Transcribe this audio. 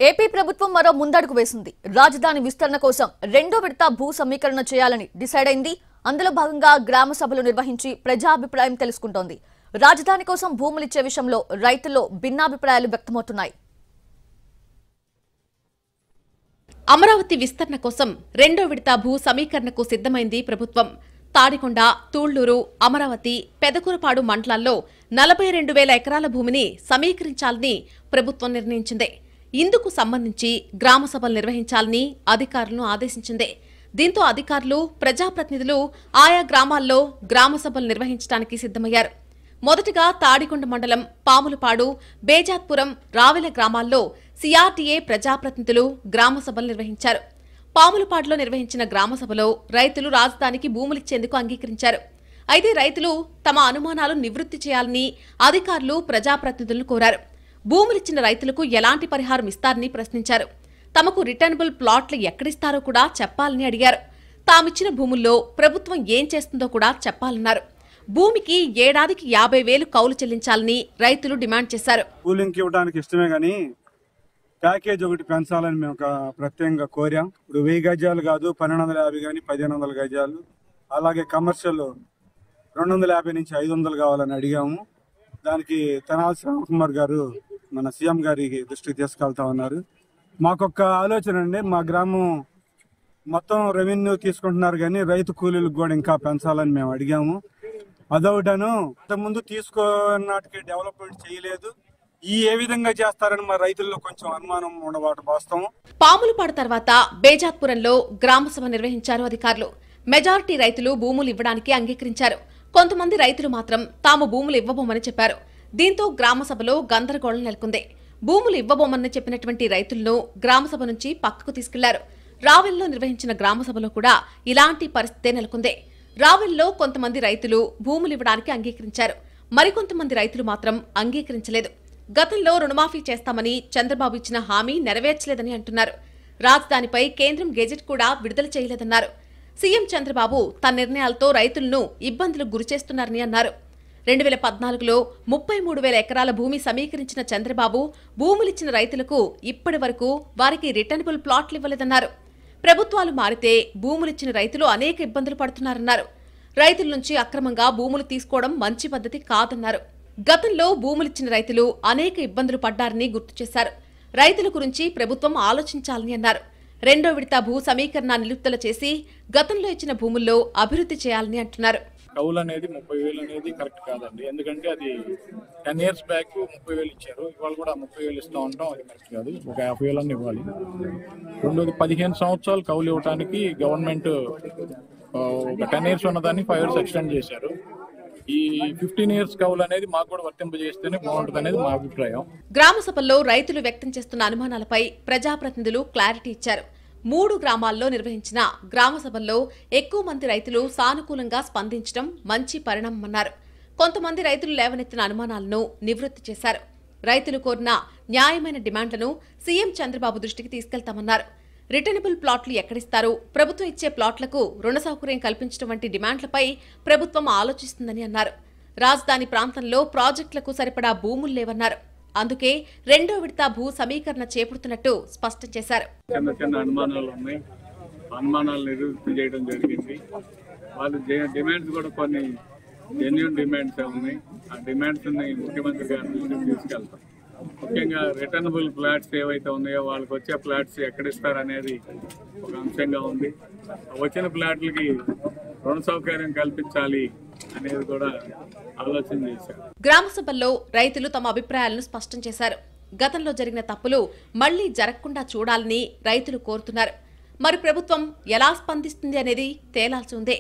AP ప్రభుత్వం మరో ముందడుగు వేసింది. రాజధాని విస్తరణ కోసం రెండో విడత భూ సమీకరణ చేయాలని డిసైడ్ అయింది. అందులో భాగంగా గ్రామ సభలు నిర్వహించి ప్రజాభిప్రాయం తెలుసుకుంటోంది. రాజధాని కోసం భూములిచ్చే విషయంలో రైతుల్లో భిన్నాభిప్రాయాలు వ్యక్తమవుతున్నాయి. అమరావతి విస్తరణ కోసం రెండో విడత భూ సమీకరణకు సిద్ధమైంది ప్రభుత్వం. తాడికొండ, తూళ్లూరు, అమరావతి, పెదకూరపాడు మండలాల్లో 42,000 ఎకరాల భూమిని సమీకరించాలని ప్రభుత్వం నిర్ణయించింది. ఇందుకు సంబంధించి గ్రామ సభలు నిర్వహించాలని అధికారులను ఆదేశించింది. దీంతో అధికారులు, ప్రజాప్రతినిధులు ఆయా గ్రామాల్లో గ్రామ సభలు నిర్వహించడానికి సిద్ధమయ్యారు. మొదటగా తాడికొండ మండలం పాములపాడు, బేజాత్పురం, రావెల గ్రామాల్లో సిఆర్టీఏ ప్రజాప్రతినిధులు గ్రామ సభలు నిర్వహించారు. పాములపాడులో నిర్వహించిన గ్రామ సభలో రైతులు రాజధానికి భూములిచ్చేందుకు అంగీకరించారు. అయితే రైతులు తమ అనుమానాలు నివృత్తి చేయాలని అధికారులు ప్రజాప్రతినిధులను కోరారు. భూములిచ్చిన రైతులకు ఎలాంటి పరిహారం ఇస్తారని ప్రశ్నించారు. తమకు రిటర్నబుల్ ప్లాట్లు ఎక్కడిస్తారో కూడా చెప్పాలని అడిగారు. తామిచ్చిన భూముల్లో ప్రభుత్వం ఏం చేస్తుందో కూడా చెప్పాలన్నారు. భూమికి ఏడాదికి 50,000 కౌలు చెల్లించాలని రైతులు డిమాండ్ చేశారు. కూలింగ్ ఇవ్వడానికి ఇష్టమే గానీ ప్యాకేజ్ ఒకటి పెంచాలని మేము ప్రత్యేకంగా కోరాం. ఇప్పుడు 1000 గజాలు కాదు, 1250 కానీ 1500 గజాలు, అలాగే కమర్షియల్ 250 నుంచి 500 కావాలని అడిగాము. దానికి తెనాలి శ్రీరామకుమార్ గారు మన సీఎం గారి దృష్టికి తీసుకెళ్తా ఉన్నారు. మాకొక్క ఆలోచన అండి, మా గ్రామం మొత్తం రెవెన్యూ తీసుకుంటున్నారు కానీ రైతు కూలీలకు కూడా ఇంకా పెంచాలని మేము అడిగాము. అదొకటను ఇంతకుముందు తీసుకున్నట్టుగా డెవలప్మెంట్ చేయలేదు. ఏ విధంగా చేస్తారని మా రైతుల్లో కొంచెం అనుమానం ఉండవాటు వాస్తవం. పాములపాడు తర్వాత బేజాత్పురంలో గ్రామ సభ నిర్వహించారు అధికారులు. మెజారిటీ రైతులు భూములు ఇవ్వడానికి అంగీకరించారు. కొంతమంది రైతులు మాత్రం తాము భూములు ఇవ్వబోమని చెప్పారు. దీంతో గ్రామ సభలో గందరగోళం నెలకొంది. భూములు ఇవ్వబోమని చెప్పినటువంటి రైతులను గ్రామ సభ నుంచి పక్కకు తీసుకెళ్లారు. రావెల్లో నిర్వహించిన గ్రామ సభలో కూడా ఇలాంటి పరిస్థితే నెలకొంది. రావెల్లో కొంతమంది రైతులు భూములు ఇవ్వడానికి అంగీకరించారు. మరికొంతమంది రైతులు మాత్రం అంగీకరించలేదు. గతంలో రుణమాఫీ చేస్తామని చంద్రబాబు ఇచ్చిన హామీ నెరవేర్చలేదని అంటున్నారు. రాజధానిపై కేంద్రం గెజెట్ కూడా విడుదల చేయలేదన్నారు. సీఎం చంద్రబాబు తన నిర్ణయాలతో రైతులను ఇబ్బందులకు గురిచేస్తున్నారని అన్నారు. 2014లో 33,000 ఎకరాల భూమి సమీకరించిన చంద్రబాబు భూములిచ్చిన రైతులకు ఇప్పటి వరకు వారికి రిటర్నబుల్ ప్లాట్లు ఇవ్వలేదన్నారు. ప్రభుత్వాలు మారితే భూములిచ్చిన రైతులు అనేక ఇబ్బందులు పడుతున్నారన్నారు. రైతుల నుంచి అక్రమంగా భూములు తీసుకోవడం మంచి పద్ధతి కాదన్నారు. గతంలో భూములిచ్చిన రైతులు అనేక ఇబ్బందులు పడ్డారని గుర్తు చేశారు. రైతుల గురించి ప్రభుత్వం ఆలోచించాలని అన్నారు. రెండో విడత భూ సమీకరణ నిలుపుదల చేసి గతంలో ఇచ్చిన భూముల్లో అభివృద్ధి చేయాలని అంటున్నారు. కౌలు అనేది 30,000 అనేది కరెక్ట్ కాదండి. ఎందుకంటే అది 10 years బ్యాక్ 30,000 ఇచ్చారు. ఇవాళ కూడా 30,000 ఇస్తూ ఉంటాం, అది కరెక్ట్ కాదు. ఒక 50,000 ఇవ్వాలి. రెండోది 15 సంవత్సరాలు కౌలు ఇవ్వడానికి గవర్నమెంట్ ఒక 10 years ఉన్నదాన్ని 5 years ఎక్స్టెండ్ చేశారు. ఈ 15 years కౌలు అనేది మాకు కూడా వర్తింపజేస్తేనే బాగుంటుంది అనేది మా అభిప్రాయం. గ్రామ సభల్లో రైతులు వ్యక్తం చేస్తున్న అనుమానాలపై ప్రజాప్రతినిధులు క్లారిటీ ఇచ్చారు. 3 గ్రామాల్లో నిర్వహించిన గ్రామ సభల్లో ఎక్కువ మంది రైతులు సానుకూలంగా స్పందించడం మంచి పరిణామమన్నారు. కొంతమంది రైతులు లేవనెత్తిన అనుమానాలను నివృత్తి చేశారు. రైతులు కోరిన న్యాయమైన డిమాండ్లను సీఎం చంద్రబాబు దృష్టికి తీసుకెళ్తామన్నారు. రిటర్నబుల్ ప్లాట్లు ఎక్కడిస్తారు, ప్రభుత్వం ఇచ్చే ప్లాట్లకు రుణ సౌకర్యం కల్పించడం వంటి డిమాండ్లపై ప్రభుత్వం ఆలోచిస్తుందని అన్నారు. రాజధాని ప్రాంతంలో ప్రాజెక్టులకు సరిపడా భూములు లేవన్నారు. అందుకే రెండో విడత భూ సమీకరణ చేపడుతున్నట్టు స్పష్టం చేశారు. చిన్న చిన్న అనుమానాలు ఉన్నాయి, అనుమానాలు నివృత్తి చేయడం జరిగింది. వాళ్ళు డిమాండ్స్ కూడా కొన్ని జెన్యూన్ డిమాండ్స్ ఉన్నాయి. ఆ డిమాండ్స్ ముఖ్యమంత్రి గారి దృష్టికి తీసుకెళ్తాం. ముఖ్యంగా రిటర్నబుల్ ఫ్లాట్స్ ఏవైతే ఉన్నాయో వాళ్ళకి వచ్చే ఫ్లాట్స్ ఎక్కడిస్తారనేది ఒక అంశంగా ఉంది. వచ్చిన ఫ్లాట్లకి రుణ సౌకర్యం కల్పించాలి అనేది కూడా ఆలోచన చేశారు. గ్రామ సభల్లో రైతులు తమ అభిప్రాయాలను స్పష్టం చేశారు. గతంలో జరిగిన తప్పులు మళ్లీ జరగకుండా చూడాలని రైతులు కోరుతున్నారు. మరి ప్రభుత్వం ఎలా స్పందిస్తుంది అనేది తేలాల్సి ఉంది.